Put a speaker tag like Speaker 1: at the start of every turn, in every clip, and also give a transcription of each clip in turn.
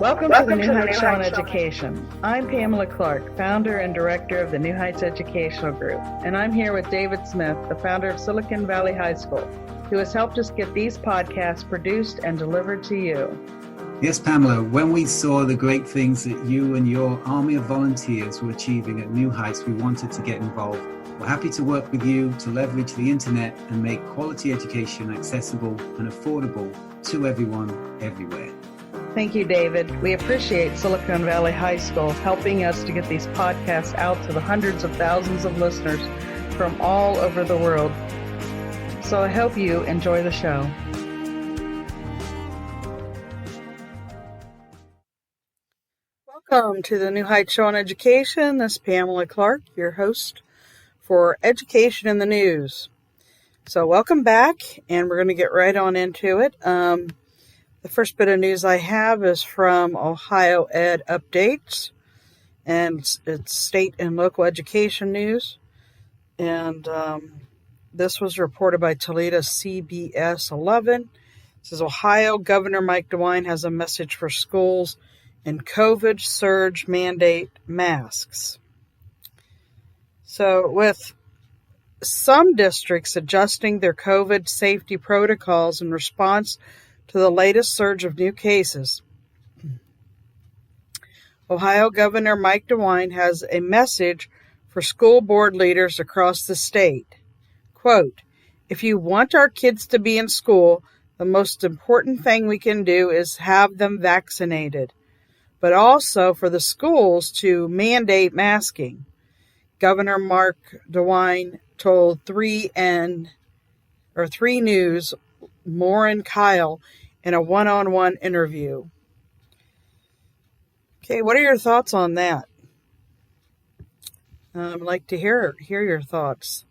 Speaker 1: Welcome to the New Heights Show on Education. I'm Pamela Clark, founder and director of the New Heights Educational Group, and I'm here with David Smith, the founder of Silicon Valley High School, who has helped us get these podcasts produced and delivered to you.
Speaker 2: Yes, Pamela, when we saw the great things that you and your army of volunteers were achieving at New Heights, we wanted to get involved. We're happy to work with you to leverage the internet and make quality education accessible and affordable to everyone, everywhere.
Speaker 1: Thank you, David. We appreciate Silicon Valley High School helping us to get these podcasts out to the hundreds of thousands of listeners from all over the world. So I hope you enjoy the show. Welcome to the New Heights Show on Education. This is Pamela Clark, your host for Education in the News. So welcome back, and we're going to get right on into it. The first bit of news I have is from Ohio Ed Updates, and it's state and local education news. And this was reported by Toledo CBS 11. It says Ohio Governor Mike DeWine has a message for schools and COVID surge mandate masks. So with some districts adjusting their COVID safety protocols in response to the latest surge of new cases, Ohio Governor Mike DeWine has a message for school board leaders across the state. Quote, "If you want our kids to be in school, the most important thing we can do is have them vaccinated, but also for the schools to mandate masking," Governor Mark DeWine told 3 News, Maureen Kyle, in a one-on-one interview. Okay, what are your thoughts on that? I'd like to hear your thoughts.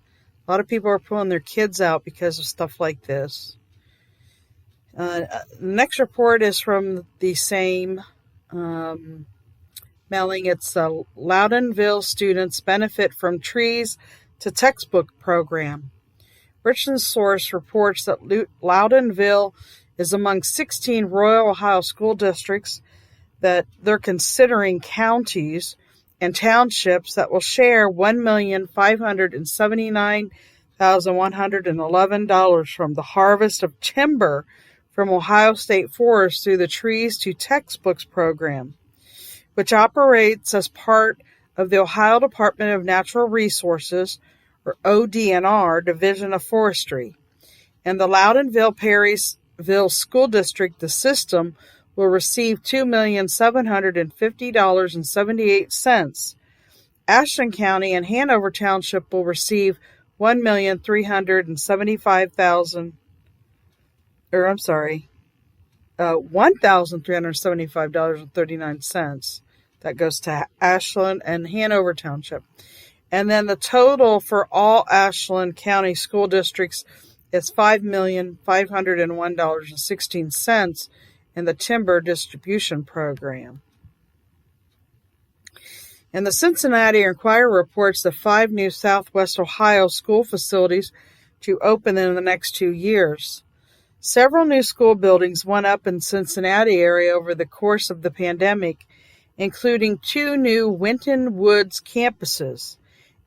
Speaker 1: A lot of people are pulling their kids out because of stuff like this. The next report is from the same mailing. It's Loudonville students benefit from trees to textbook program. Richland Source reports that Loudonville is among 16 Royal Ohio school districts that they're considering counties and townships that will share $1,579,111 from the harvest of timber from Ohio State Forest through the Trees to Textbooks program, which operates as part of the Ohio Department of Natural Resources, or ODNR, Division of Forestry. And the Loudonville Perryville School District, the system, will receive $2,750.78. Ashland County and Hanover Township will receive $1,375.39. That goes to Ashland and Hanover Township. And then the total for all Ashland County school districts is $5,501.16 in the timber distribution program. And the Cincinnati Enquirer reports that 5 new Southwest Ohio school facilities to open in the next 2 years. Several new school buildings went up in Cincinnati area over the course of the pandemic, including 2 new Winton Woods campuses,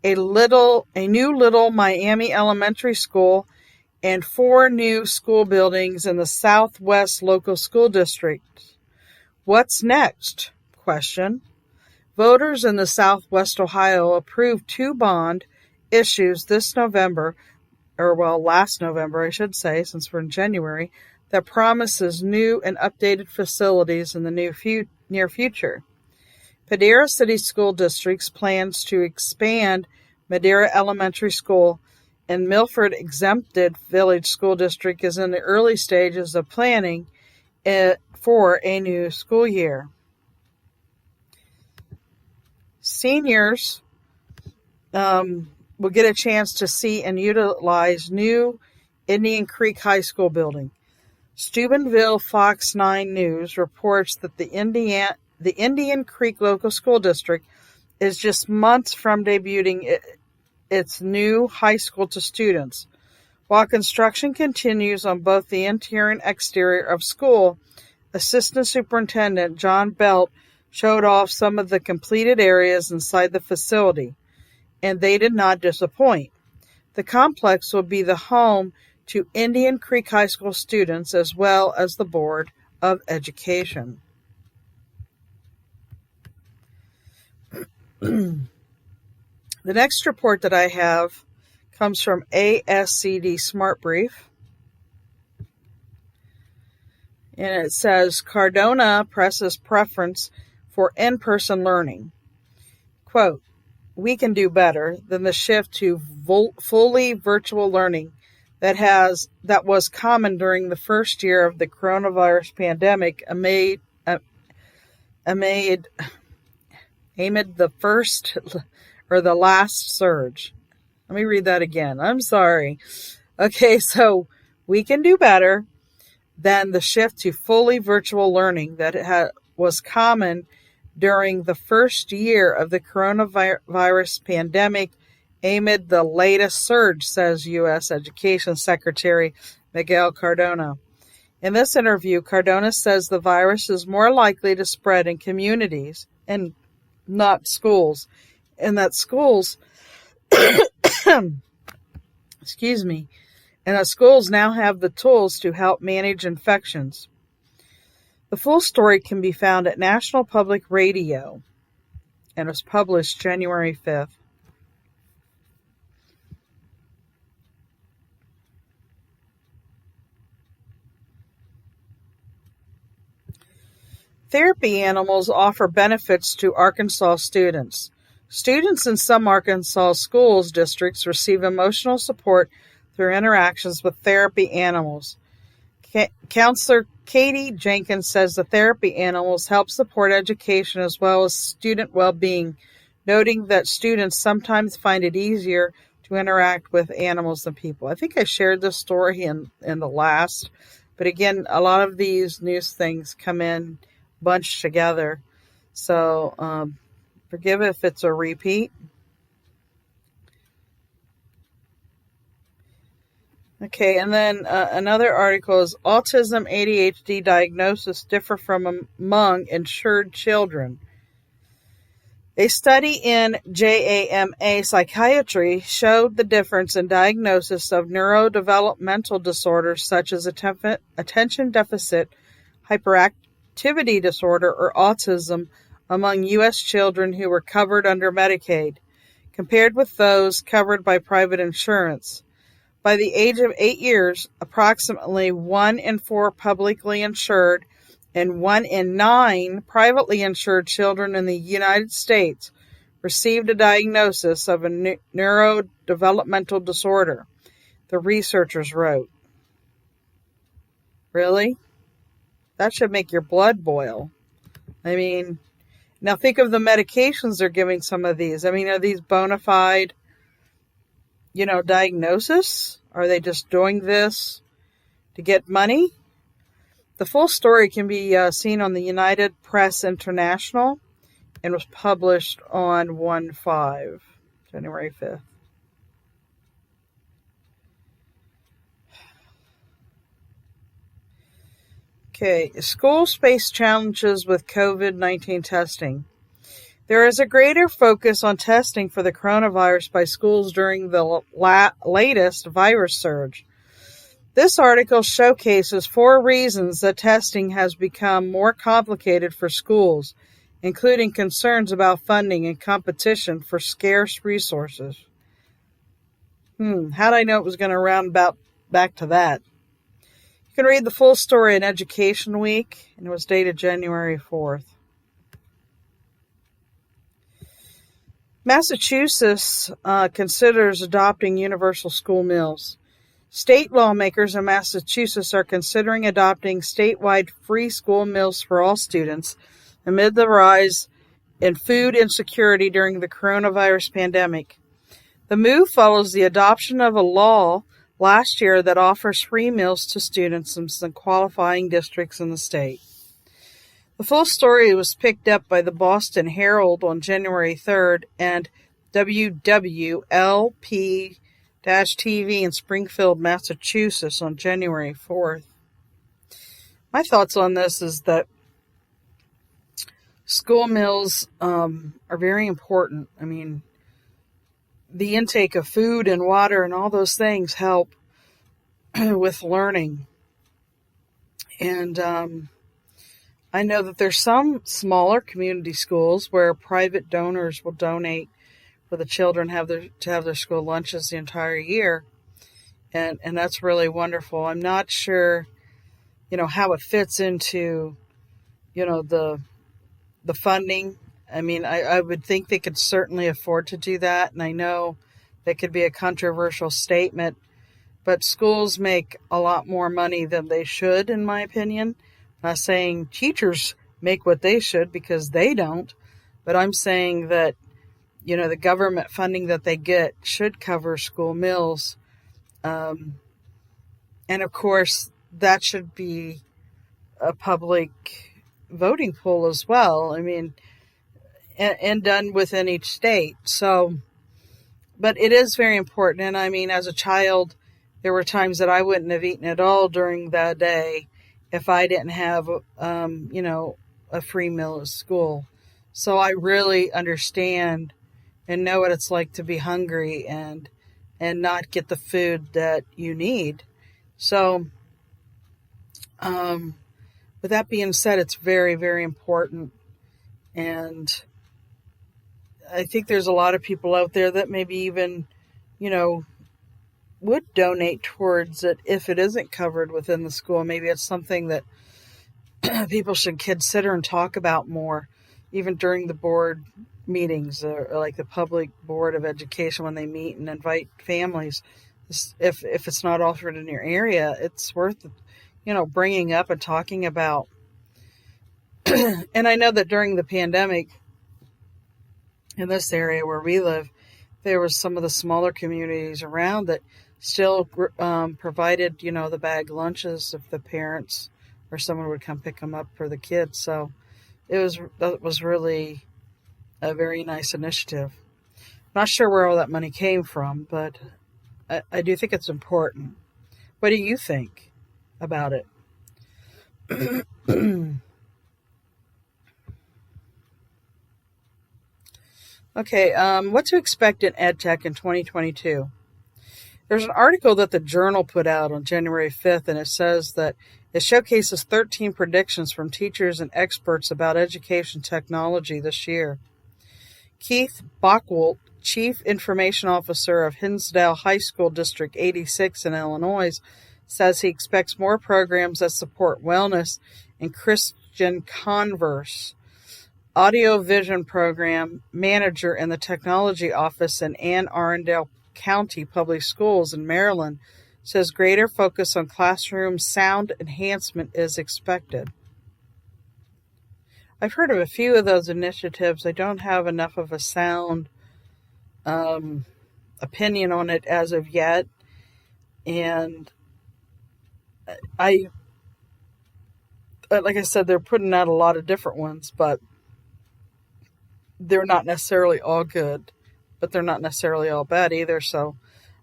Speaker 1: a new Little Miami Elementary School, and 4 new school buildings in the Southwest Local School District. What's next? Question. Voters in the Southwest Ohio approved 2 bond issues last November, I should say, since we're in January, that promises new and updated facilities in the near future. Madera City School District's plans to expand Madera Elementary School and Milford Exempted Village School District is in the early stages of planning for a new school year. Seniors will get a chance to see and utilize new Indian Creek High School building. Steubenville Fox 9 News reports that the Indian Creek Local School District is just months from debuting its new high school to students. While construction continues on both the interior and exterior of school, Assistant Superintendent John Belt showed off some of the completed areas inside the facility, and they did not disappoint. The complex will be the home to Indian Creek High School students as well as the Board of Education. The next report that I have comes from ASCD Smart Brief. And it says, Cardona presses preference for in-person learning. Quote, we can do better than the shift to fully virtual learning that was common during the first year of the coronavirus pandemic amid the first or the last surge. Let me read that again. I'm sorry. Okay, so we can do better than the shift to fully virtual learning that was common during the first year of the coronavirus pandemic amid the latest surge, says U.S. Education Secretary Miguel Cardona. In this interview, Cardona says the virus is more likely to spread in communities and not schools, and that schools schools now have the tools to help manage infections. The full story can be found at National Public Radio, and it was published January 5th. Therapy animals offer benefits to Arkansas students. Students in some Arkansas schools districts receive emotional support through interactions with therapy animals. Counselor Katie Jenkins says the therapy animals help support education as well as student well-being, noting that students sometimes find it easier to interact with animals than people. I think I shared this story in the last, but again, a lot of these news things come in bunched together, so forgive if it's a repeat. Okay, and then another article is Autism ADHD diagnosis differ from among insured children. A study in JAMA Psychiatry showed the difference in diagnosis of neurodevelopmental disorders such as attention deficit hyperactivity disorder or autism among U.S. children who were covered under Medicaid, compared with those covered by private insurance. By the age of 8 years, approximately 1 in 4 publicly insured and 1 in 9 privately insured children in the United States received a diagnosis of a neurodevelopmental disorder, the researchers wrote. Really? That should make your blood boil. I mean, now think of the medications they're giving some of these. I mean, are these bona fide diagnosis? Are they just doing this to get money? The full story can be seen on the United Press International and was published on January 5th. Okay, schools face challenges with COVID-19 testing. There is a greater focus on testing for the coronavirus by schools during the latest virus surge. This article showcases 4 reasons that testing has become more complicated for schools, including concerns about funding and competition for scarce resources. How'd I know it was going to round back to that? You can read the full story in Education Week, and it was dated January 4th. Massachusetts considers adopting universal school meals. State lawmakers in Massachusetts are considering adopting statewide free school meals for all students amid the rise in food insecurity during the coronavirus pandemic. The move follows the adoption of a law last year that offers free meals to students in some qualifying districts in the state. The full story was picked up by the Boston Herald on January 3rd and WWLP-TV in Springfield, Massachusetts on January 4th. My thoughts on this is that school meals are very important. I mean, the intake of food and water and all those things help with learning. And I know that there's some smaller community schools where private donors will donate for the children to have their school lunches the entire year, and that's really wonderful. I'm not sure, how it fits into, the funding. I mean, I would think they could certainly afford to do that, and I know that could be a controversial statement, but schools make a lot more money than they should, in my opinion. I'm not saying teachers make what they should, because they don't, but I'm saying that, the government funding that they get should cover school meals. And of course, that should be a public voting pool as well. I mean, and done within each state. So, but it is very important. And I mean, as a child, there were times that I wouldn't have eaten at all during the day if I didn't have, a free meal at school. So I really understand and know what it's like to be hungry and not get the food that you need. So, with that being said, it's very, very important. And I think there's a lot of people out there that maybe even, would donate towards it if it isn't covered within the school. Maybe it's something that people should consider and talk about more, even during the board meetings, or like the public board of education when they meet and invite families. If it's not offered in your area, it's worth, bringing up and talking about. And I know that during the pandemic in this area where we live, there was some of the smaller communities around that still provided, the bag lunches if the parents or someone would come pick them up for the kids. So that was really a very nice initiative. Not sure where all that money came from, but I do think it's important. What do you think about it? Okay, what to expect in EdTech in 2022? There's an article that the Journal put out on January 5th, and it says that it showcases 13 predictions from teachers and experts about education technology this year. Keith Bockwalt, Chief Information Officer of Hinsdale High School District 86 in Illinois, says he expects more programs that support wellness and Christian Converse. Audio Vision Program Manager in the Technology Office in Anne Arundel County Public Schools in Maryland says greater focus on classroom sound enhancement is expected. I've heard of a few of those initiatives. I don't have enough of a sound opinion on it as of yet. And like I said, they're putting out a lot of different ones, but they're not necessarily all good, but they're not necessarily all bad either. So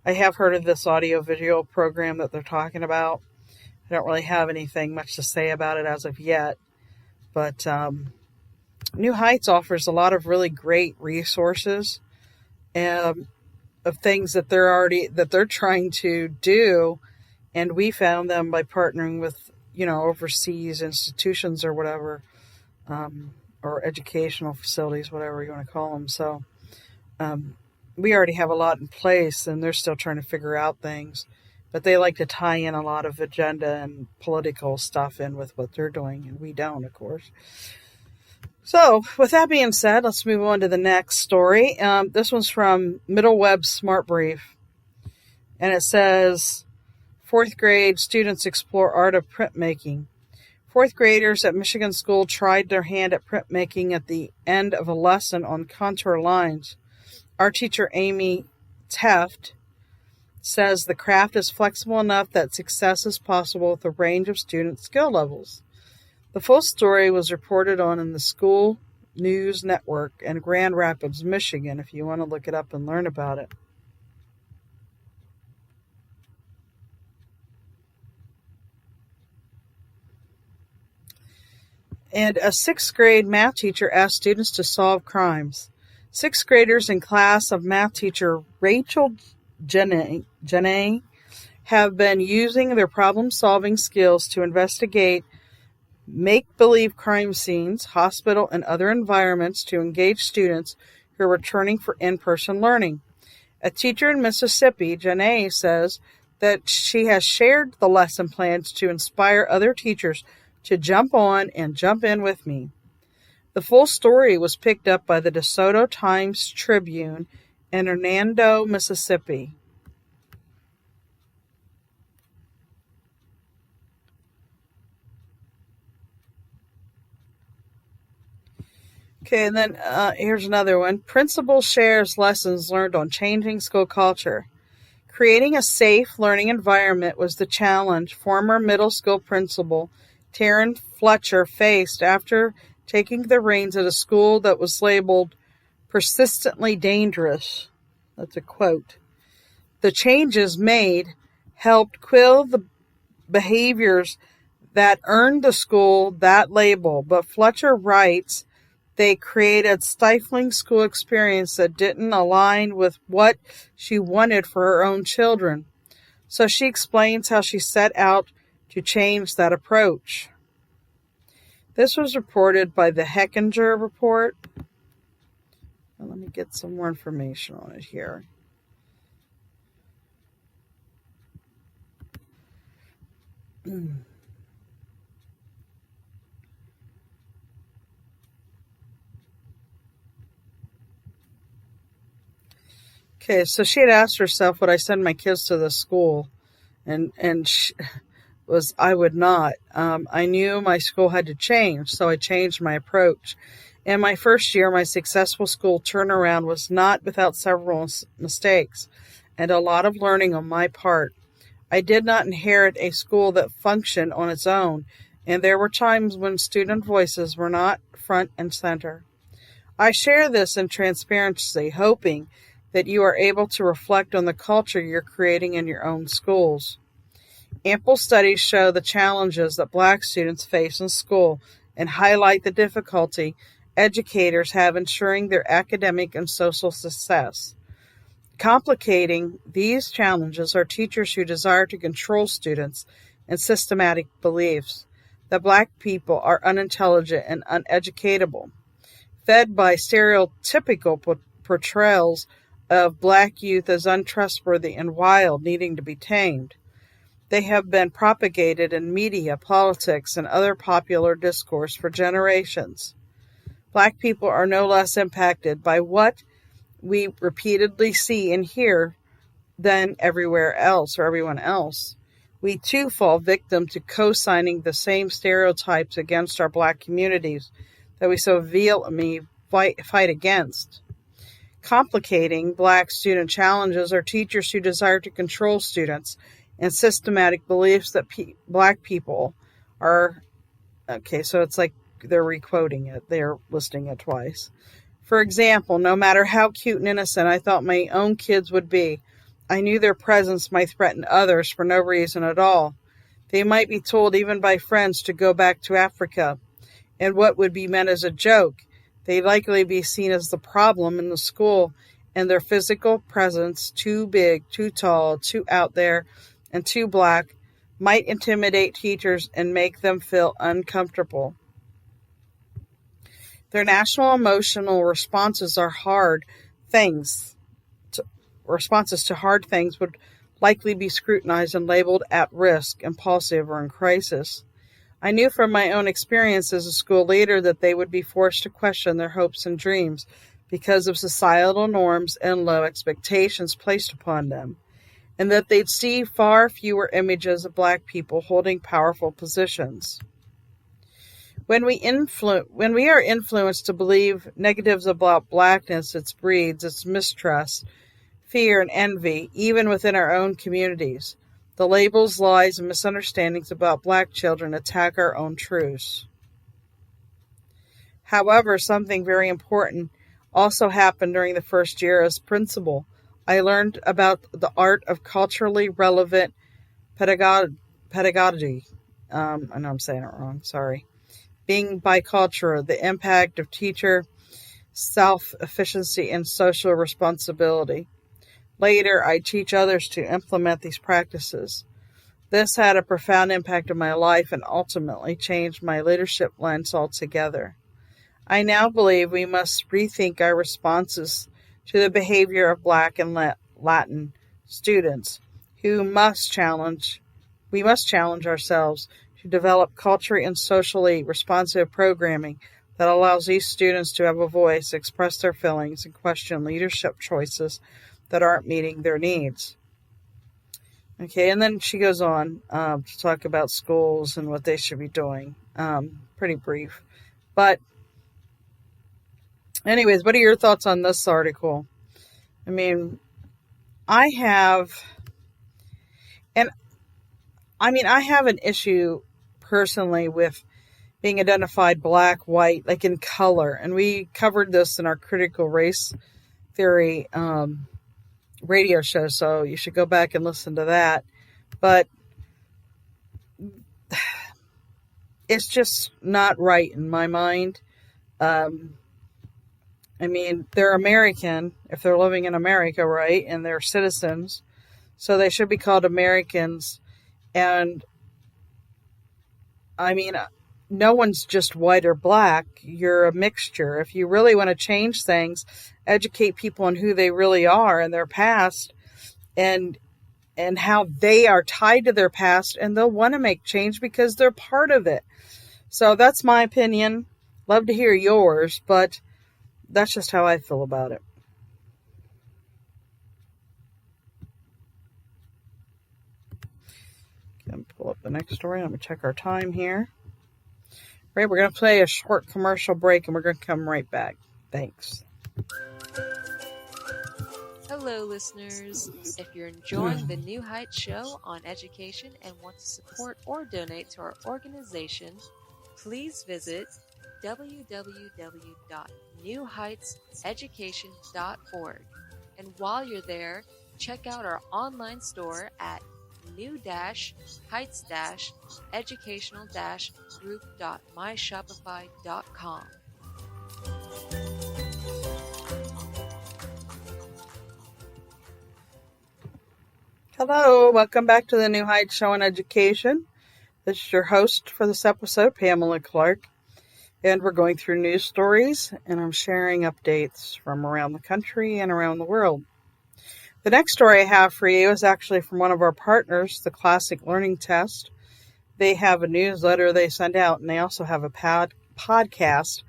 Speaker 1: I have heard of this audio video program that they're talking about. I don't really have anything much to say about it as of yet, but New Heights offers a lot of really great resources of things that they're trying to do, and we found them by partnering with overseas institutions or whatever, or educational facilities, whatever you want to call them. So we already have a lot in place, and they're still trying to figure out things, but they like to tie in a lot of agenda and political stuff in with what they're doing, and we don't, of course. So, with that being said, let's move on to the next story. This one's from Middle Web Smart Brief, and it says, 4th grade students explore art of printmaking. 4th graders at Michigan School tried their hand at printmaking at the end of a lesson on contour lines. Art teacher Amy Teft says the craft is flexible enough that success is possible with a range of student skill levels. The full story was reported on in the School News Network in Grand Rapids, Michigan, if you want to look it up and learn about it. And a sixth grade math teacher asked students to solve crimes. Sixth graders in class of math teacher Rachel Janae have been using their problem-solving skills to investigate make-believe crime scenes, hospital, and other environments to engage students who are returning for in-person learning. A teacher in Mississippi, Janae, says that she has shared the lesson plans to inspire other teachers to jump on and jump in with me. The full story was picked up by the DeSoto Times-Tribune in Hernando, Mississippi. Okay, and then here's another one. Principal shares lessons learned on changing school culture. Creating a safe learning environment was the challenge former middle school principal Taryn Fletcher faced after taking the reins at a school that was labeled persistently dangerous. That's a quote. The changes made helped quell the behaviors that earned the school that label, but Fletcher writes they created stifling school experience that didn't align with what she wanted for her own children. So she explains how she set out to change that approach. This was reported by the Hechinger Report. Let me get some more information on it here. Okay, so she had asked herself, would I send my kids to this school? And I would not. I knew my school had to change, so I changed my approach. In my first year, my successful school turnaround was not without several mistakes and a lot of learning on my part. I did not inherit a school that functioned on its own, and there were times when student voices were not front and center. I share this in transparency, hoping that you are able to reflect on the culture you're creating in your own schools. Ample studies show the challenges that Black students face in school and highlight the difficulty educators have ensuring their academic and social success. Complicating these challenges are teachers who desire to control students and systematic beliefs that Black people are unintelligent and uneducatable, fed by stereotypical portrayals of Black youth as untrustworthy and wild, needing to be tamed. They have been propagated in media, politics, and other popular discourse for generations. Black people are no less impacted by what we repeatedly see and hear than everywhere else or everyone else. We too fall victim to co-signing the same stereotypes against our Black communities that we so vehemently fight against. Complicating Black student challenges are teachers who desire to control students and systematic beliefs that Black people are... Okay, so it's like they're requoting it. They're listing it twice. For example, no matter how cute and innocent I thought my own kids would be, I knew their presence might threaten others for no reason at all. They might be told even by friends to go back to Africa, and what would be meant as a joke, they'd likely be seen as the problem in the school, and their physical presence, too big, too tall, too out there, and too Black, might intimidate teachers and make them feel uncomfortable. Their national emotional responses to hard things would likely be scrutinized and labeled at risk, impulsive, or in crisis. I knew from my own experience as a school leader that they would be forced to question their hopes and dreams because of societal norms and low expectations placed upon them, and that they'd see far fewer images of Black people holding powerful positions. When we are influenced to believe negatives about Blackness, it breeds its mistrust, fear, and envy, even within our own communities. The labels, lies, and misunderstandings about Black children attack our own truths. However, something very important also happened during the first year as principal. I learned about the art of culturally relevant pedagogy. I know I'm saying it wrong, sorry. being bicultural, the impact of teacher self-efficacy and social responsibility. Later, I teach others to implement these practices. This had a profound impact on my life and ultimately changed my leadership lens altogether. I now believe we must rethink our responses to the behavior of Black and Latin students we must challenge ourselves to develop culturally and socially responsive programming that allows these students to have a voice, express their feelings, and question leadership choices that aren't meeting their needs. Okay, and then she goes on to talk about schools and what they should be doing. Pretty brief. But anyways, what are your thoughts on this article? I mean, I have an issue personally with being identified Black, white, like in color. And we covered this in our critical race theory radio show, so you should go back and listen to that. But it's just not right in my mind. They're American if they're living in America, right? And they're citizens, so they should be called Americans. And no one's just white or Black. You're a mixture. If you really want to change things, educate people on who they really are and their past and how they are tied to their past, and they'll want to make change because they're part of it. So that's my opinion. Love to hear yours, but that's just how I feel about it. Gonna pull up the next story. Let me check our time here. Right, we're going to play a short commercial break and we're going to come right back. Thanks.
Speaker 3: Hello, listeners. If you're enjoying the New Heights show on education and want to support or donate to our organization, please visit www.newheightseducation.org. And while you're there, check out our online store at new-heights-educational-group.myshopify.com.
Speaker 1: Hello, welcome back to the New Heights Show on Education. This is your host for this episode, Pamela Clark. And we're going through news stories, and I'm sharing updates from around the country and around the world. The next story I have for you is actually from one of our partners, the Classic Learning Test. They have a newsletter they send out, and they also have a podcast.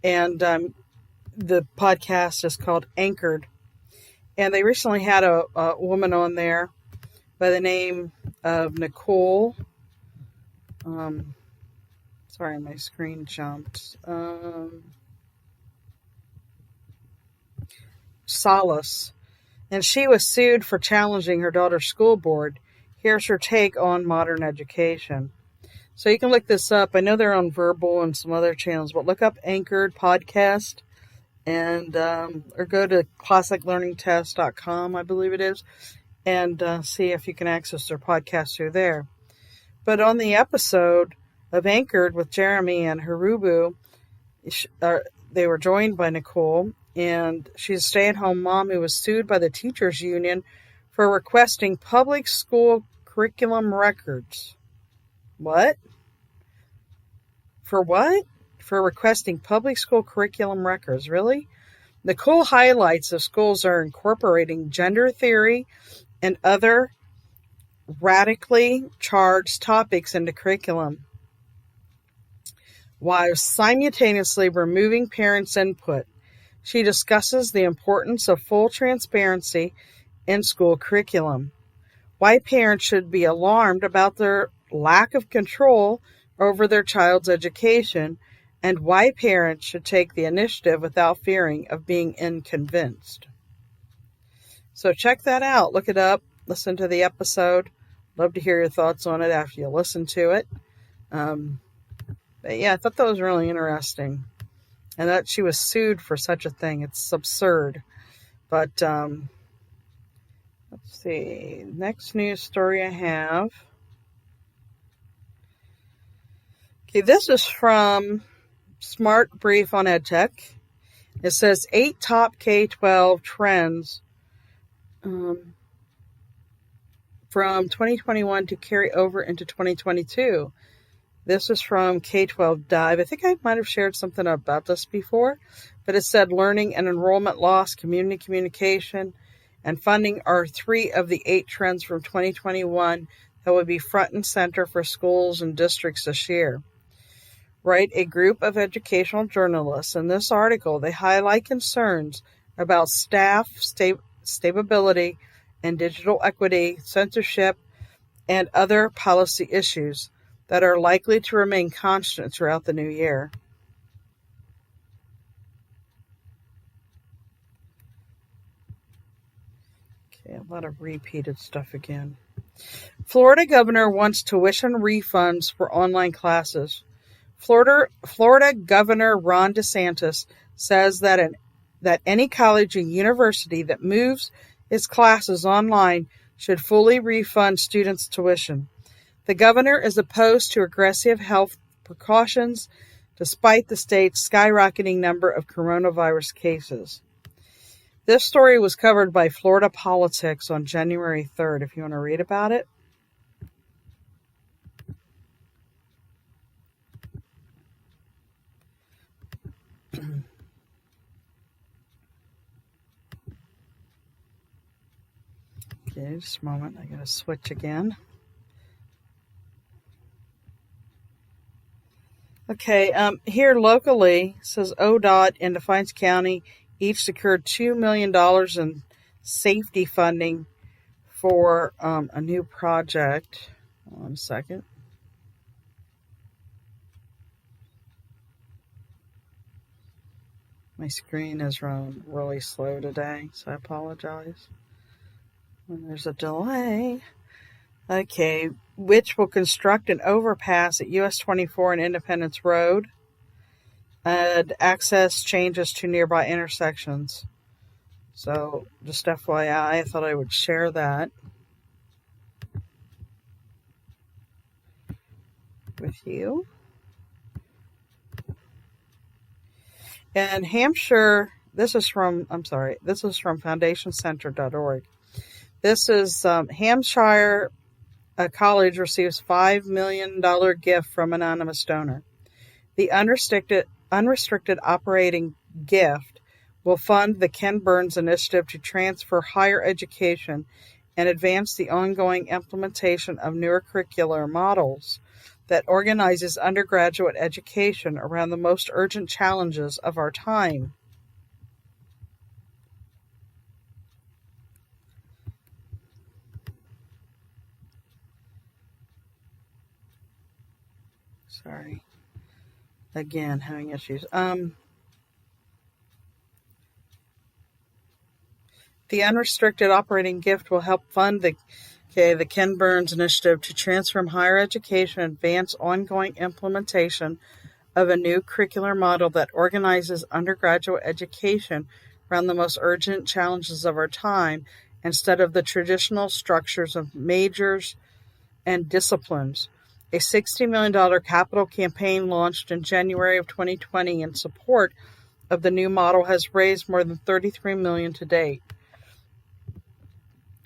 Speaker 1: And the podcast is called Anchored. And they recently had a woman on there by the name of Nicole. Sorry, my screen jumped. Solace. And she was sued for challenging her daughter's school board. Here's her take on modern education. So you can look this up. I know they're on Verbal and some other channels, but look up Anchored Podcast and or go to classiclearningtest.com, I believe it is, and see if you can access their podcast through there. But on the episode of Anchored with Jeremy and Harubu, they were joined by Nicole, and she's a stay-at-home mom who was sued by the teachers union for requesting public school curriculum records. What? For what? For requesting public school curriculum records. Really? Nicole highlights if schools are incorporating gender theory and other radically charged topics into curriculum, while simultaneously removing parents' input. She discusses the importance of full transparency in school curriculum, why parents should be alarmed about their lack of control over their child's education, and why parents should take the initiative without fearing of being inconvenienced. So check that out. Look it up. Listen to the episode. Love to hear your thoughts on it after you listen to it. But yeah, I thought that was really interesting. And that she was sued for such a thing. It's absurd. But let's see. Next news story I have. Okay, this is from Smart Brief on EdTech. It says 8 top K-12 trends from 2021 to carry over into 2022. This is from K-12 Dive. I think I might have shared something about this before, but it said learning and enrollment loss, community communication, and funding are 3 of the 8 trends from 2021 that will be front and center for schools and districts this year. Right, a group of educational journalists. In this article, they highlight concerns about staff stability and digital equity, censorship, and other policy issues that are likely to remain constant throughout the new year. Okay, a lot of repeated stuff again. Florida governor wants tuition refunds for online classes. Florida Governor Ron DeSantis says that any college and university that moves its classes online should fully refund students' tuition. The governor is opposed to aggressive health precautions despite the state's skyrocketing number of coronavirus cases. This story was covered by Florida Politics on January 3rd, if you want to read about it. Okay, just a moment. I gotta switch again. Okay, here locally, it says ODOT and Defiance County each secured $2 million in safety funding for a new project. Hold on a second. My screen is running really slow today, so I apologize when there's a delay. Okay, which will construct an overpass at US 24 and Independence Road and access changes to nearby intersections. So, just FYI, I thought I would share that with you. And Hampshire, this is from foundationcenter.org. This is Hampshire College receives $5 million gift from anonymous donor. The unrestricted operating gift will fund the Ken Burns initiative to transfer higher education and advance the ongoing implementation of newer curricular models that organizes undergraduate education around the most urgent challenges of our time. Sorry. Again, having issues. The unrestricted operating gift will help fund the Ken Burns initiative to transform higher education and advance ongoing implementation of a new curricular model that organizes undergraduate education around the most urgent challenges of our time instead of the traditional structures of majors and disciplines. A $60 million capital campaign launched in January of 2020 in support of the new model has raised more than $33 million to date.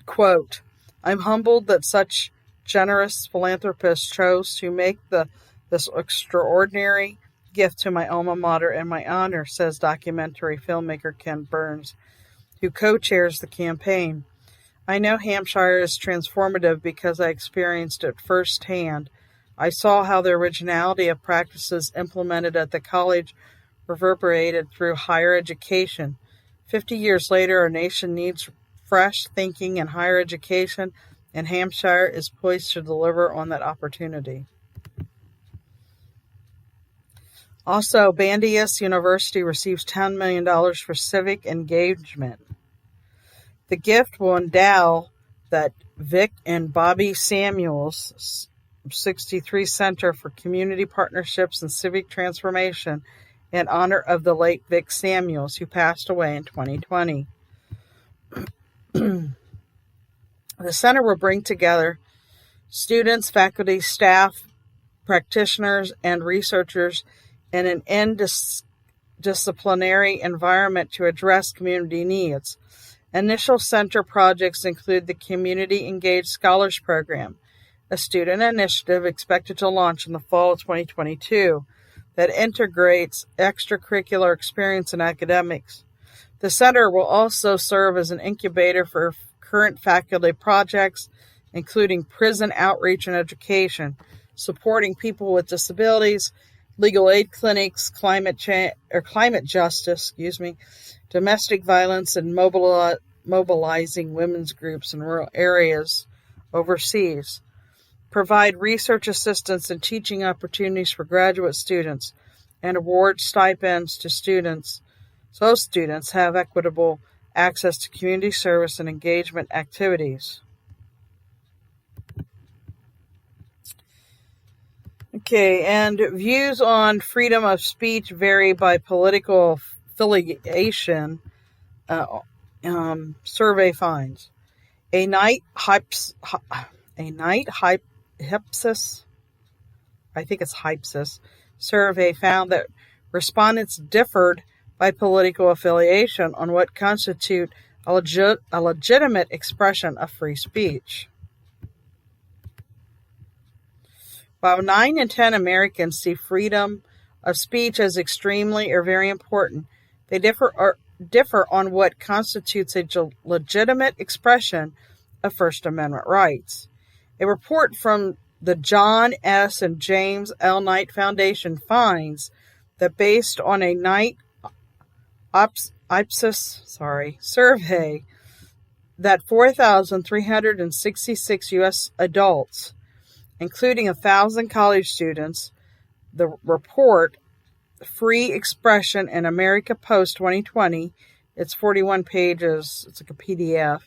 Speaker 1: Quote, I'm humbled that such generous philanthropists chose to make this extraordinary gift to my alma mater in my honor, says documentary filmmaker Ken Burns, who co-chairs the campaign. I know Hampshire is transformative because I experienced it firsthand. I saw how the originality of practices implemented at the college reverberated through higher education. 50 years later, our nation needs fresh thinking in higher education, and Hampshire is poised to deliver on that opportunity. Also, Bandius University receives $10 million for civic engagement. The gift will endow that Vic and Bobby Samuels 63 Center for Community Partnerships and Civic Transformation in honor of the late Vic Samuels, who passed away in 2020. The center will bring together students, faculty, staff, practitioners, and researchers in an interdisciplinary environment to address community needs. Initial center projects include the Community Engaged Scholars Program, a student initiative expected to launch in the fall of 2022 that integrates extracurricular experience in academics. The center will also serve as an incubator for current faculty projects, including prison outreach and education, supporting people with disabilities, legal aid clinics, climate justice, domestic violence, and mobilizing women's groups in rural areas overseas. Provide research assistance and teaching opportunities for graduate students, and award stipends to students so students have equitable access to community service and engagement activities. Okay, and views on freedom of speech vary by political affiliation. Survey finds a night Hypsis, I think it's Hypsis, survey found that respondents differed by political affiliation on what constitute a legitimate expression of free speech. While 9 in 10 Americans see freedom of speech as extremely or very important, they differ on what constitutes a legitimate expression of First Amendment rights. A report from the John S. and James L. Knight Foundation finds that based on a Knight Ipsos survey, that 4,366 U.S. adults, including 1,000 college students, the report Free Expression in America Post 2020, it's 41 pages, it's like a PDF,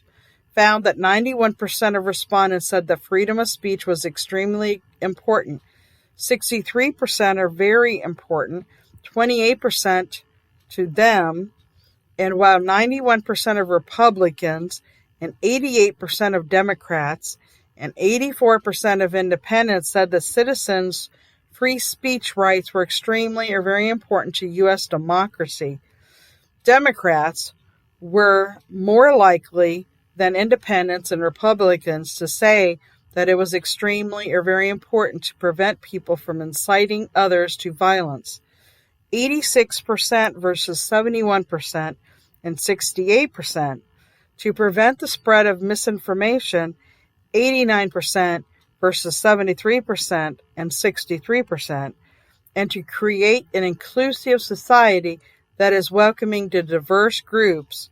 Speaker 1: found that 91% of respondents said that freedom of speech was extremely important. 63% are very important, 28% to them, and while 91% of Republicans and 88% of Democrats and 84% of independents said that citizens' free speech rights were extremely or very important to U.S. democracy. Democrats were more likely than independents and Republicans to say that it was extremely or very important to prevent people from inciting others to violence. 86% versus 71% and 68%. To prevent the spread of misinformation, 89% versus 73% and 63%. And to create an inclusive society that is welcoming to diverse groups,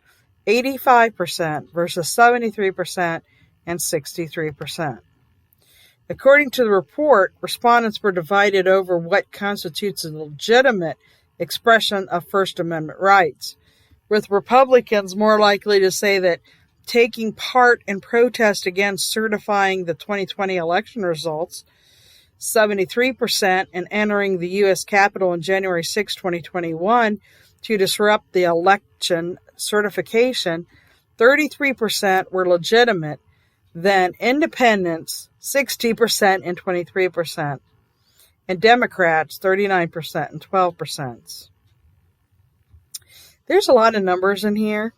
Speaker 1: 85% versus 73% and 63%. According to the report, respondents were divided over what constitutes a legitimate expression of First Amendment rights, with Republicans more likely to say that taking part in protest against certifying the 2020 election results, 73%, and entering the U.S. Capitol on January 6, 2021 to disrupt the election certification, 33% were legitimate, then independents, 60% and 23%, and Democrats, 39% and 12%. There's a lot of numbers in here,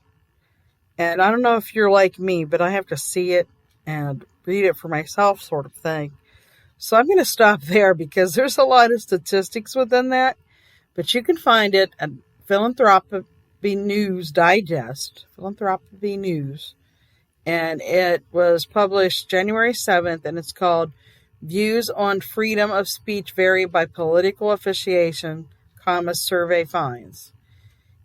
Speaker 1: and I don't know if you're like me, but I have to see it and read it for myself sort of thing. So I'm going to stop there because there's a lot of statistics within that, but you can find it at Philanthropy News Digest, Philanthropy News, and it was published January 7th, and it's called Views on Freedom of Speech Vary by Political Affiliation, Survey Finds.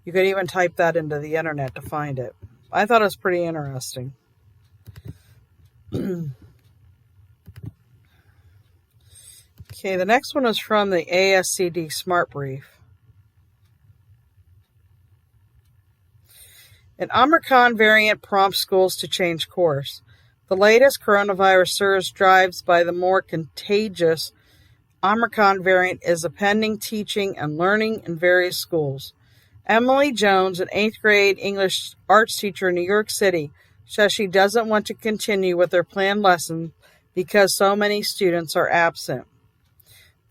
Speaker 1: You could even type that into the internet to find it. I thought it was pretty interesting. Okay, the next one is from the ASCD Smart Brief. An Omicron variant prompts schools to change course. The latest coronavirus surge drives by the more contagious Omicron variant is appending teaching and learning in various schools. Emily Jones, an 8th grade English arts teacher in New York City, says she doesn't want to continue with her planned lesson because so many students are absent.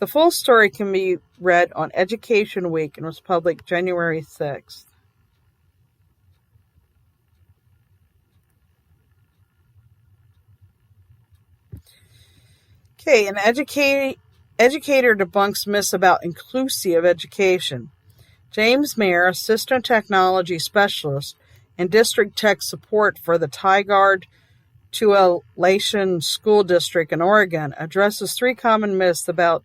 Speaker 1: The full story can be read on Education Week and was published January 6th. Okay, an educator debunks myths about inclusive education. James Mayer, Assistant Technology Specialist and District Tech Support for the Tigard Tualatin School District in Oregon, addresses 3 common myths about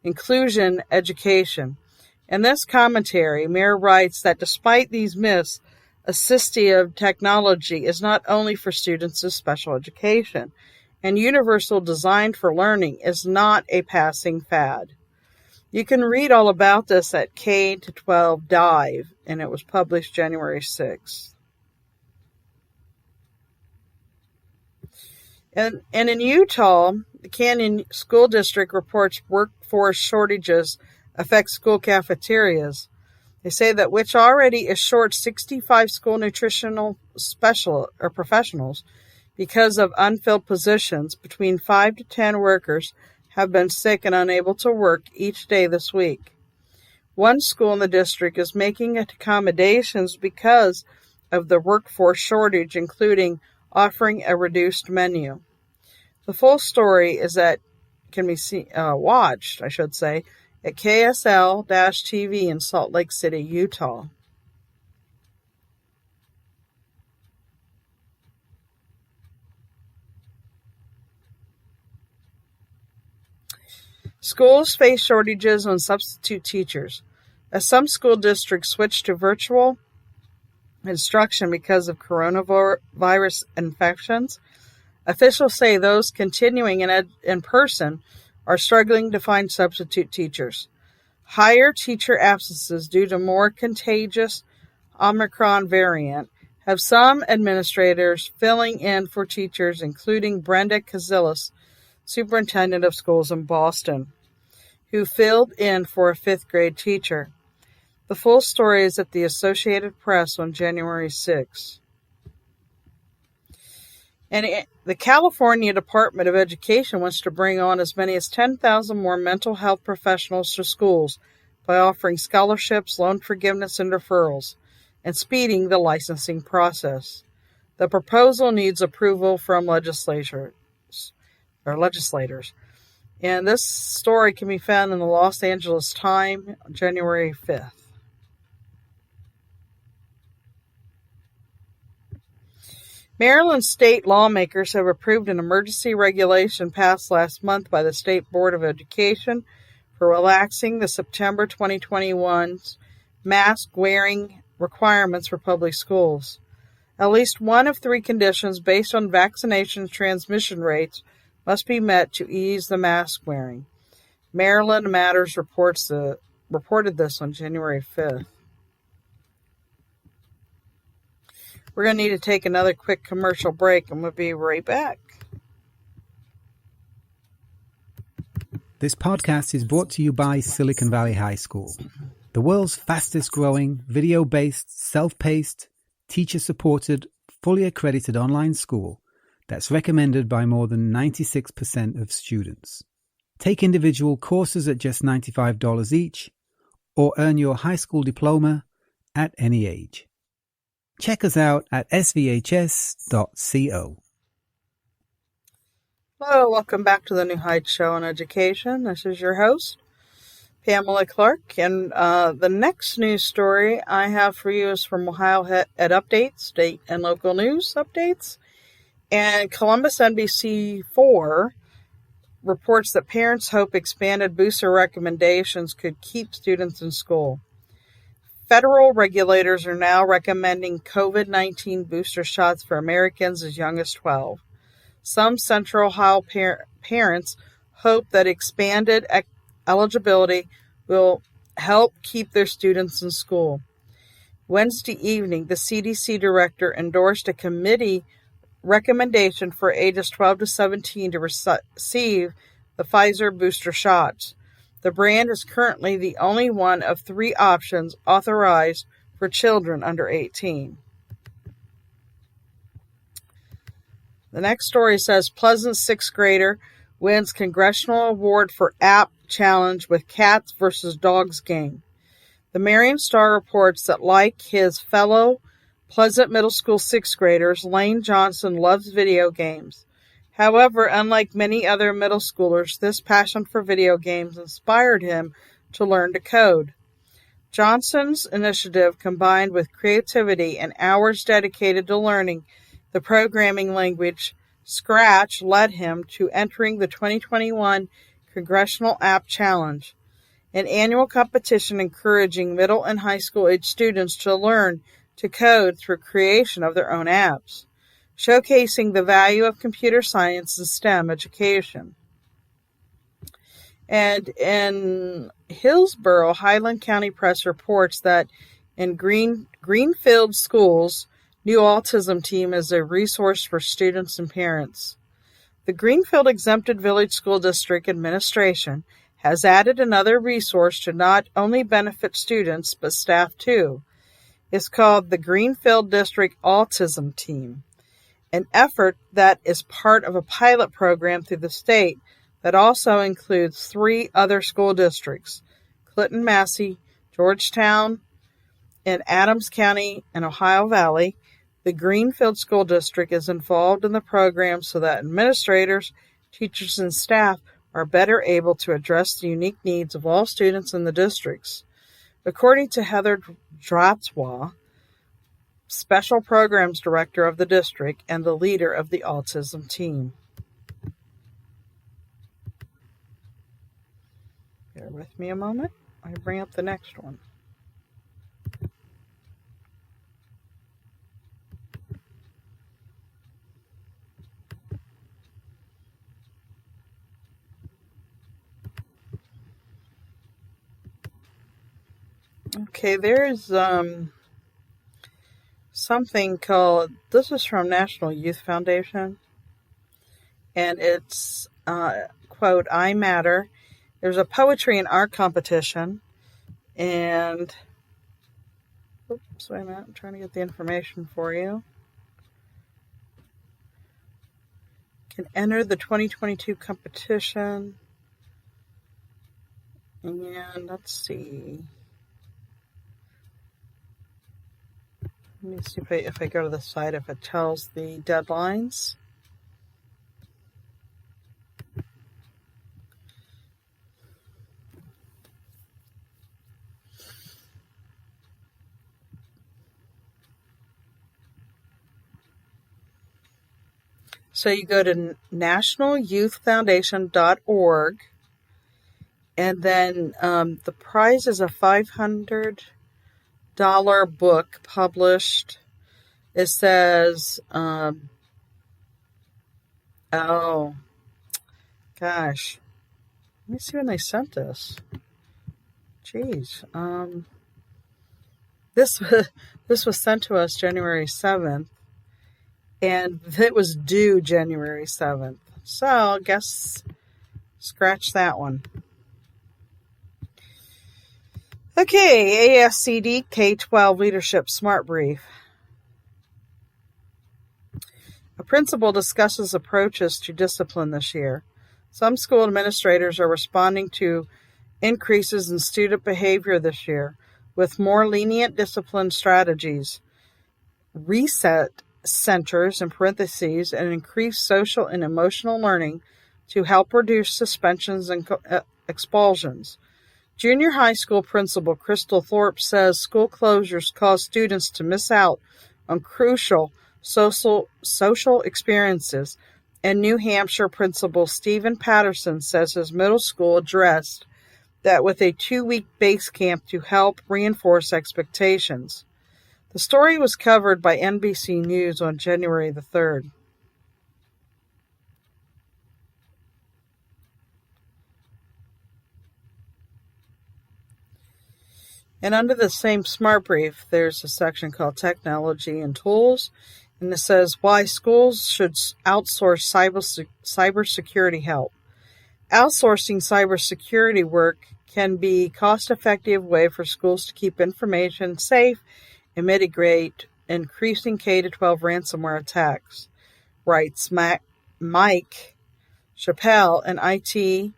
Speaker 1: inclusion education. In this commentary, Mayer writes that despite these myths, assistive technology is not only for students with special education, and universal design for learning is not a passing fad. You can read all about this at K-12 Dive, and it was published January 6th. And in Utah, the Canyon School District reports workforce shortages affect school cafeterias. They say that which already is short 65 school nutritional professionals because of unfilled positions. Between 5 to 10 workers have been sick and unable to work each day this week. One school in the district is making accommodations because of the workforce shortage, including offering a reduced menu. The full story can be watched, at KSL-TV in Salt Lake City, Utah. Schools face shortages on substitute teachers. As some school districts switch to virtual instruction because of coronavirus infections, officials say those continuing in person are struggling to find substitute teachers. Higher teacher absences due to more contagious Omicron variant have some administrators filling in for teachers, including Brenda Kazillis, superintendent of schools in Boston, who filled in for a 5th grade teacher. The full story is at the Associated Press on January 6. And the California Department of Education wants to bring on as many as 10,000 more mental health professionals to schools by offering scholarships, loan forgiveness, and deferrals, and speeding the licensing process. The proposal needs approval from legislators. And this story can be found in the Los Angeles Times, January 5th. Maryland state lawmakers have approved an emergency regulation passed last month by the State Board of Education for relaxing the September 2021's mask-wearing requirements for public schools. At least one of 3 conditions based on vaccination transmission rates must be met to ease the mask wearing. Maryland Matters reported this on January 5th. We're going to need to take another quick commercial break, and we'll be right back.
Speaker 2: This podcast is brought to you by Silicon Valley High School, the world's fastest growing, video-based, self-paced, teacher-supported, fully accredited online school that's recommended by more than 96% of students. Take individual courses at just $95 each, or earn your high school diploma at any age. Check us out at svhs.co.
Speaker 1: Hello, welcome back to the New Heights Show on Education. This is your host, Pamela Clark, and the next news story I have for you is from Ohio Ed Updates, state and local news updates. And Columbus NBC4 reports that parents hope expanded booster recommendations could keep students in school. Federal regulators are now recommending COVID-19 booster shots for Americans as young as 12. Some Central Ohio parents hope that expanded eligibility will help keep their students in school. Wednesday evening, the CDC director endorsed a committee recommendation for ages 12 to 17 to receive the Pfizer booster shots. The brand is currently the only one of 3 options authorized for children under 18. The next story says Pleasant 6th grader wins congressional award for app challenge with cats versus dogs game. The Marion Star reports that, like his fellow Pleasant Middle School sixth graders, Lane Johnson loves video games. However, unlike many other middle schoolers, this passion for video games inspired him to learn to code. Johnson's initiative, combined with creativity and hours dedicated to learning the programming language Scratch, led him to entering the 2021 Congressional App Challenge, an annual competition encouraging middle and high school age students to learn to code through creation of their own apps, showcasing the value of computer science and STEM education. And in Hillsborough, Highland County Press reports that in Greenfield Schools' new autism team is a resource for students and parents. The Greenfield Exempted Village School District Administration has added another resource to not only benefit students but staff too. It's called the Greenfield District Autism Team, an effort that is part of a pilot program through the state that also includes 3 other school districts: Clinton, Massey, Georgetown, and Adams County and Ohio Valley. The Greenfield School District is involved in the program so that administrators, teachers, and staff are better able to address the unique needs of all students in the districts. According to Heather Dratzwa, Special Programs Director of the district and the leader of the autism team. Bear with me a moment. I bring up the next one. Okay, there's something called, this is from National Youth Foundation, and it's, quote, I Matter. There's a poetry and art competition, and, oops, wait a minute, I'm trying to get the information for you. You can enter the 2022 competition, and let's see. Let me see if I go to the site, if it tells the deadlines. So you go to nationalyouthfoundation.org, and then the prize is a $500 book published. It says, oh gosh, let me see when they sent this. Jeez, this was sent to us January 7th, and it was due January 7th. So I guess scratch that one. Okay, ASCD K-12 Leadership Smart Brief. A principal discusses approaches to discipline this year. Some school administrators are responding to increases in student behavior this year with more lenient discipline strategies, reset centers in parentheses, and increased social and emotional learning to help reduce suspensions and expulsions. Junior high school principal Crystal Thorpe says school closures cause students to miss out on crucial social experiences, and New Hampshire principal Stephen Patterson says his middle school addressed that with a 2-week base camp to help reinforce expectations. The story was covered by NBC News on January the 3rd. And under the same Smart Brief, there's a section called Technology and Tools, and it says why schools should outsource cybersecurity help. Outsourcing cybersecurity work can be a cost-effective way for schools to keep information safe and mitigate increasing K-12 ransomware attacks, writes Mike Chappelle, an IT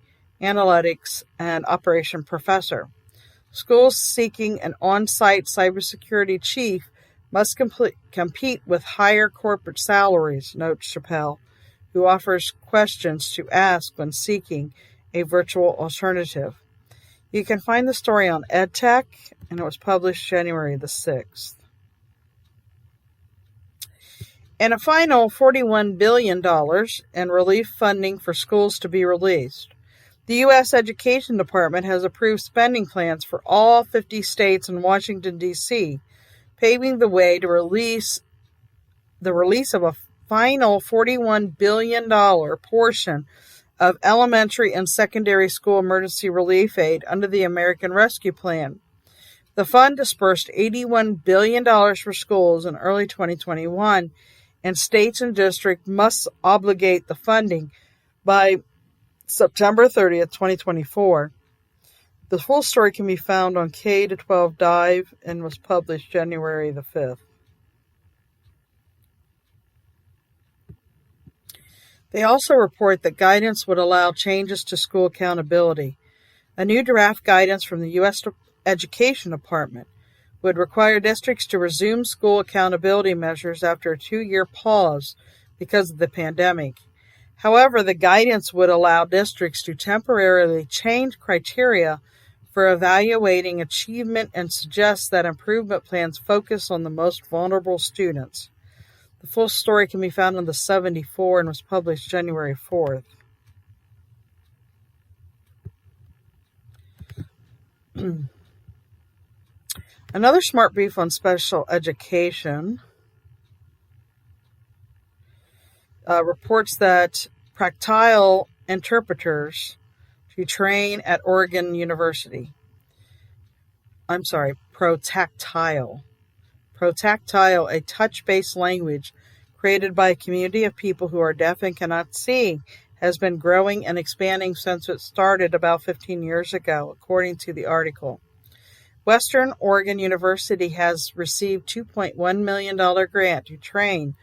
Speaker 1: analytics, and operation professor. Schools seeking an on-site cybersecurity chief must compete with higher corporate salaries, notes Chappelle, who offers questions to ask when seeking a virtual alternative. You can find the story on EdTech, and it was published January the 6th. And a final $41 billion in relief funding for schools to be released. The U.S. Education Department has approved spending plans for all 50 states and Washington, D.C., paving the way to the release of a final $41 billion portion of elementary and secondary school emergency relief aid under the American Rescue Plan. The fund dispersed $81 billion for schools in early 2021, and states and districts must obligate the funding by September 30th, 2024. The full story can be found on K-12 Dive and was published January the 5th. They also report that guidance would allow changes to school accountability. A new draft guidance from the U.S. Education Department would require districts to resume school accountability measures after a 2-year pause because of the pandemic. However, the guidance would allow districts to temporarily change criteria for evaluating achievement and suggests that improvement plans focus on the most vulnerable students. The full story can be found in the 74 and was published January 4th. Another smart brief on special education reports that protactile interpreters to train at Oregon University. Protactile, a touch-based language created by a community of people who are deaf and cannot see, has been growing and expanding since it started about 15 years ago, according to the article. Western Oregon University has received $2.1 million grant to train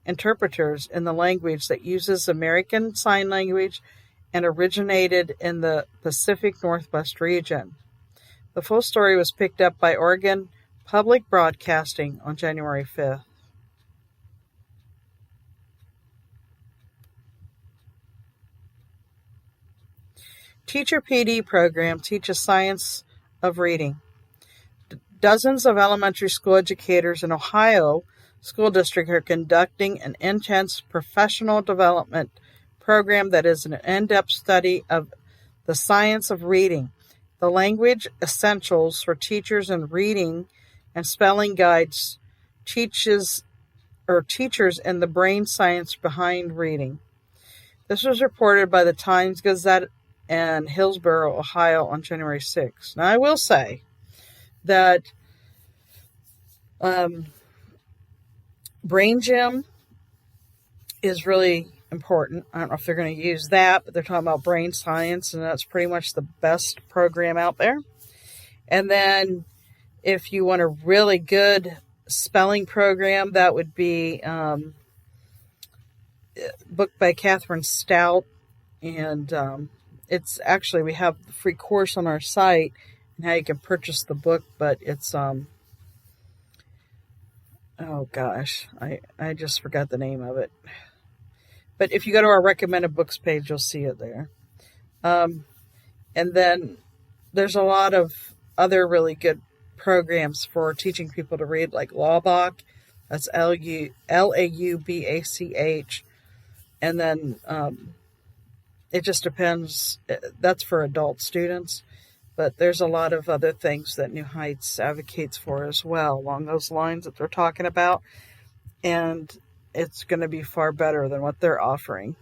Speaker 1: interpreters in the language that uses American Sign Language and originated in the Pacific Northwest region. The full story was picked up by Oregon Public Broadcasting on January 5th. Teacher PD program teaches science of reading. Dozens of elementary school educators in Ohio School District are conducting an intense professional development program that is an in-depth study of the science of reading, the language essentials for teachers in reading and spelling guides, teachers in the brain science behind reading. This was reported by the Times-Gazette in Hillsboro, Ohio on January 6th. Now, I will say that Brain Gym is really important. I don't know if they're going to use that, but they're talking about brain science, and that's pretty much the best program out there. And then if you want a really good spelling program, that would be a book by Catherine Stout. And it's actually, we have the free course on our site and how you can purchase the book, but it's, oh gosh, I just forgot the name of it. But if you go to our recommended books page, you'll see it there. And then there's a lot of other really good programs for teaching people to read, like Laubach. That's Laubach. And then it just depends. That's for adult students. But there's a lot of other things that New Heights advocates for as well, along those lines that they're talking about. And it's going to be far better than what they're offering.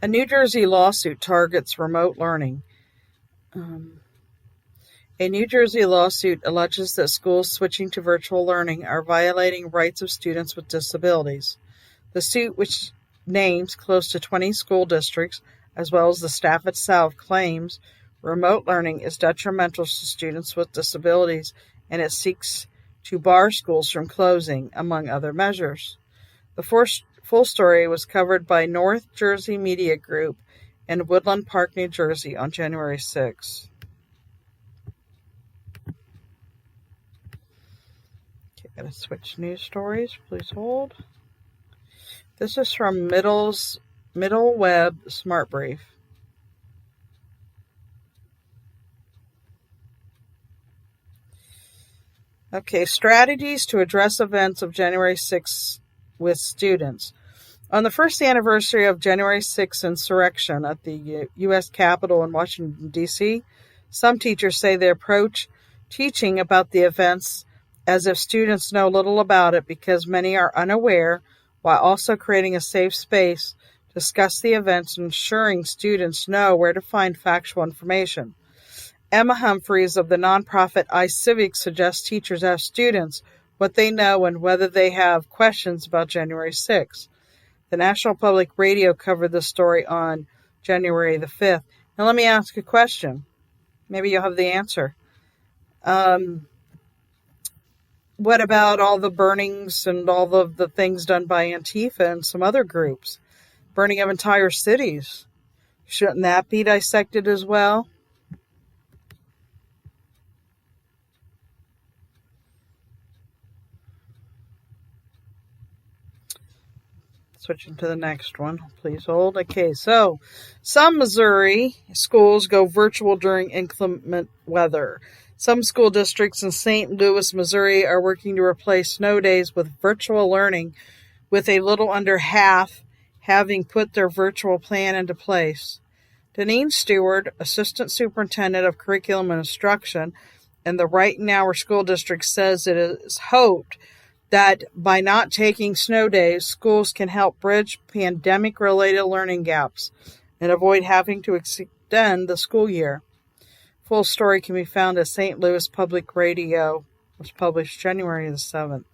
Speaker 1: A New Jersey lawsuit targets remote learning. A New Jersey lawsuit alleges that schools switching to virtual learning are violating rights of students with disabilities. The suit, which names close to 20 school districts, as well as the staff itself, claims remote learning is detrimental to students with disabilities, and it seeks to bar schools from closing, among other measures. The full story was covered by North Jersey Media Group in Woodland Park, New Jersey on January 6. Okay, gotta switch news stories. Please hold. This is from Middle Web Smart Brief. Okay, strategies to address events of January 6th with students. On the first anniversary of January 6th insurrection at the U.S. Capitol in Washington, D.C., some teachers say they approach teaching about the events as if students know little about it because many are unaware, while also creating a safe space to discuss the events and ensuring students know where to find factual information. Emma Humphreys of the nonprofit iCivics suggests teachers ask students what they know and whether they have questions about January 6th. The National Public Radio covered the story on January the 5th. Now let me ask a question. Maybe you'll have the answer. What about all the burnings and all of the things done by Antifa and some other groups? Burning of entire cities. Shouldn't that be dissected as well? Switching to the next one. Please hold. Okay, so some Missouri schools go virtual during inclement weather. Some school districts in St. Louis, Missouri are working to replace snow days with virtual learning, with a little under half having put their virtual plan into place. Deneen Stewart, Assistant Superintendent of Curriculum and Instruction in the Wright and Hour School District, says it is hoped that by not taking snow days, schools can help bridge pandemic-related learning gaps and avoid having to extend the school year. Full story can be found at St. Louis Public Radio. It was published January the 7th.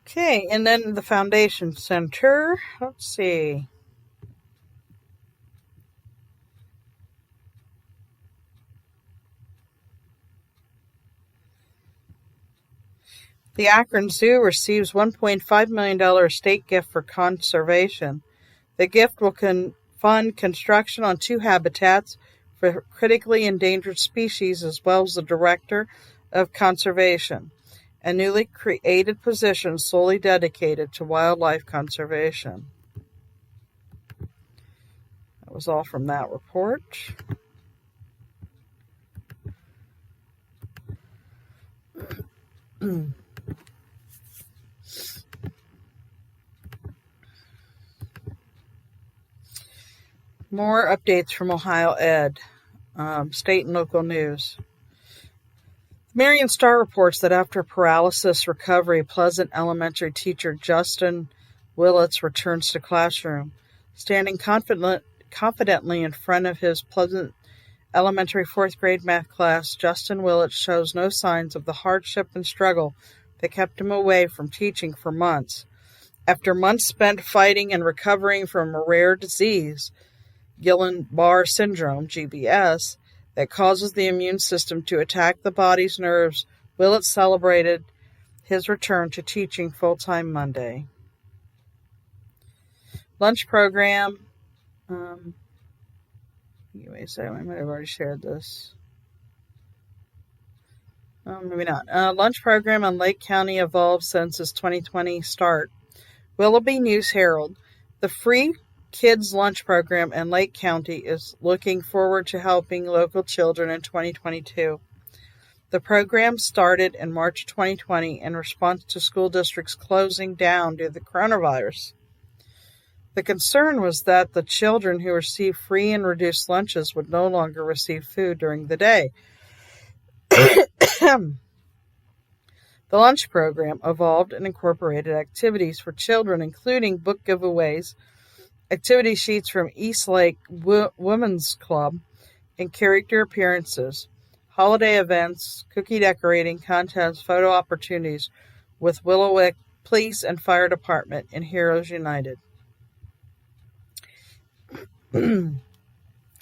Speaker 1: Okay, and then the Foundation Center. Let's see. The Akron Zoo receives $1.5 million state gift for conservation. The gift will fund construction on 2 habitats for critically endangered species, as well as the Director of Conservation, a newly created position solely dedicated to wildlife conservation. That was all from that report. More updates from Ohio Ed, state and local news. Marion Star reports that after paralysis recovery, Pleasant Elementary teacher Justin Willits returns to classroom. Standing confidently in front of his Pleasant Elementary 4th grade math class, Justin Willits shows no signs of the hardship and struggle that kept him away from teaching for months. After months spent fighting and recovering from a rare disease, Guillain-Barré syndrome, GBS, that causes the immune system to attack the body's nerves, Willits celebrated his return to teaching full-time Monday. Lunch program. Give me a second. I might have already shared this. Maybe not. Lunch program in Lake County evolved since its 2020 start. Willoughby News Herald. The free Kids Lunch Program in Lake County is looking forward to helping local children in 2022. The program started in March 2020 in response to school districts closing down due to the coronavirus. The concern was that the children who received free and reduced lunches would no longer receive food during the day. The lunch program evolved and incorporated activities for children, including book giveaways, activity sheets from East Lake Women's Club, and character appearances. holiday events, cookie decorating contests, photo opportunities with Willowick Police and Fire Department and Heroes United.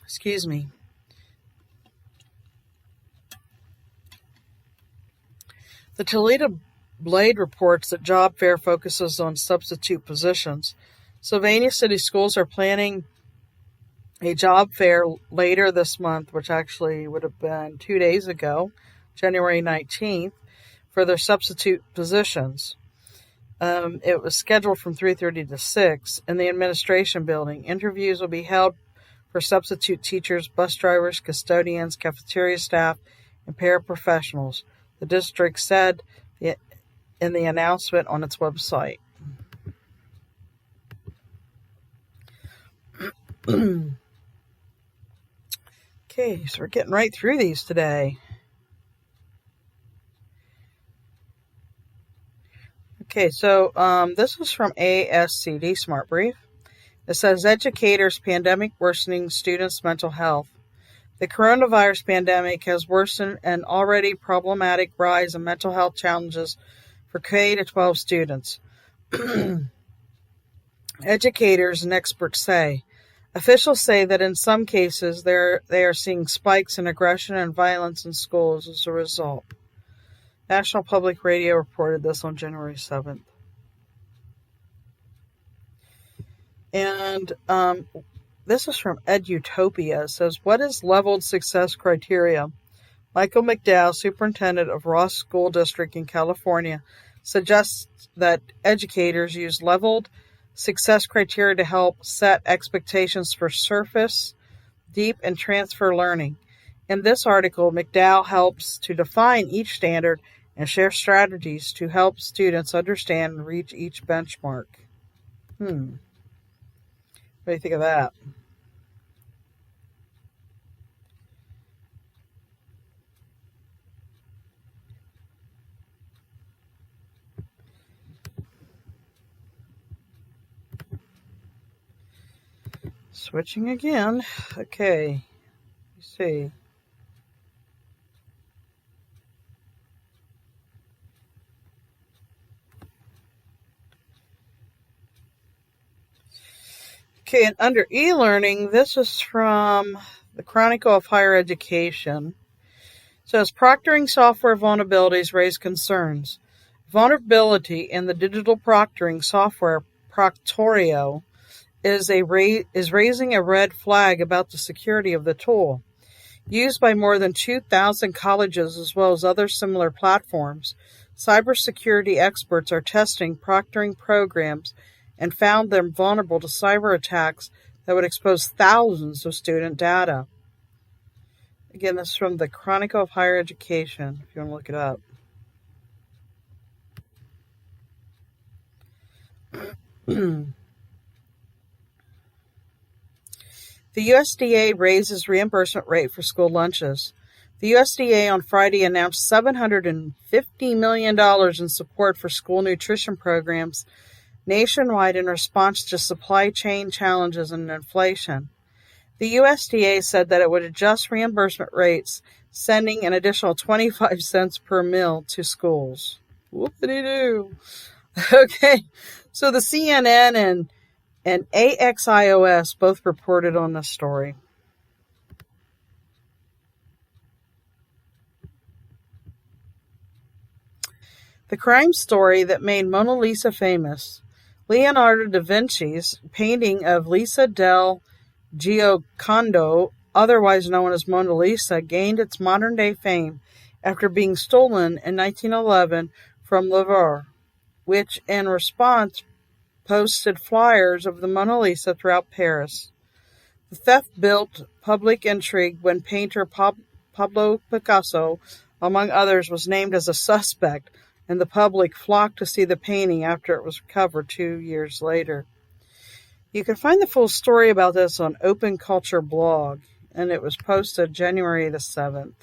Speaker 1: Excuse me. The Toledo Blade reports that job fair focuses on substitute positions. Sylvania City Schools are planning a job fair later this month, which actually would have been 2 days ago, January 19th, for their substitute positions. It was scheduled from 3:30 to 6 in the administration building. Interviews will be held for substitute teachers, bus drivers, custodians, cafeteria staff, and paraprofessionals, the district said in the announcement on its website. Okay, so we're getting right through these today. Okay, so this is from ASCD Smart Brief. It says, educators, pandemic worsening students' mental health. The coronavirus pandemic has worsened an already problematic rise in mental health challenges for K-12 students. Educators and experts say. Officials say that in some cases they are seeing spikes in aggression and violence in schools as a result. National Public Radio reported this on January 7th. And this is from Edutopia. It says, what is leveled success criteria? Michael McDowell, superintendent of Ross School District in California, suggests that educators use leveled success criteria to help set expectations for surface, deep, and transfer learning. In this article, McDowell helps to define each standard and share strategies to help students understand and reach each benchmark. What do you think of that? Switching again. Okay. Let's see. Okay, and under e-learning, this is from the Chronicle of Higher Education. It says, proctoring software vulnerabilities raise concerns. Vulnerability in the digital proctoring software Proctorio is raising a red flag about the security of the tool. Used by more than 2,000 colleges as well as other similar platforms, cybersecurity experts are testing proctoring programs and found them vulnerable to cyber attacks that would expose thousands of student data. Again, this is from the Chronicle of Higher Education, if you want to look it up. The USDA raises reimbursement rate for school lunches. The USDA on Friday announced $750 million in support for school nutrition programs nationwide in response to supply chain challenges and inflation. The USDA said that it would adjust reimbursement rates, sending an additional 25 cents per meal to schools. Whoop-de-doo. Okay, so the CNN and AXIOS both reported on this story. The crime story that made Mona Lisa famous. Leonardo da Vinci's painting of Lisa del Giocondo, otherwise known as Mona Lisa, gained its modern-day fame after being stolen in 1911 from Louvre, which in response posted flyers of the Mona Lisa throughout Paris. The theft built public intrigue when painter Pablo Picasso, among others, was named as a suspect, and the public flocked to see the painting after it was recovered 2 years later. You can find the full story about this on Open Culture blog, and it was posted January the 7th.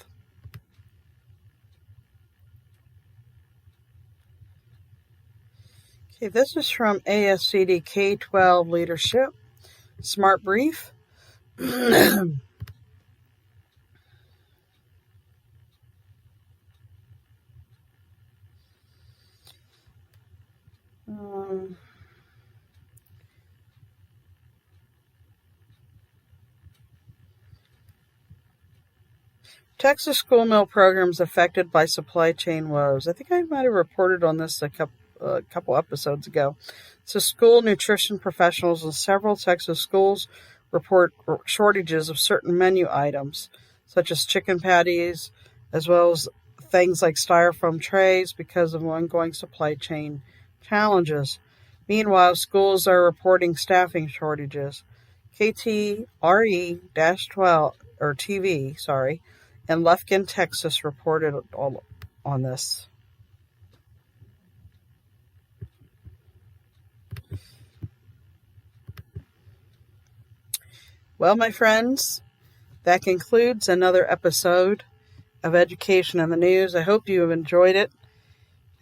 Speaker 1: Okay, this is from ASCD K-12 Leadership Smart Brief. Texas school meal programs affected by supply chain woes. I think I might have reported on this a couple episodes ago. So school nutrition professionals in several Texas schools report shortages of certain menu items, such as chicken patties, as well as things like styrofoam trays because of ongoing supply chain challenges. Meanwhile, schools are reporting staffing shortages. KTRE-12 or TV, in Lufkin, Texas reported all on this. Well, my friends, that concludes another episode of Education in the News. I hope you have enjoyed it.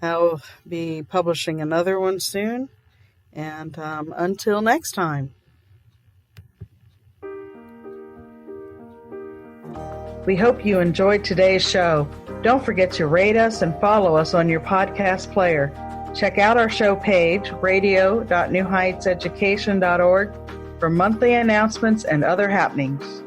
Speaker 1: I'll be publishing another one soon. And until next time. We hope you enjoyed today's show. Don't forget to rate us and follow us on your podcast player. Check out our show page, radio.newheightseducation.org, for monthly announcements and other happenings.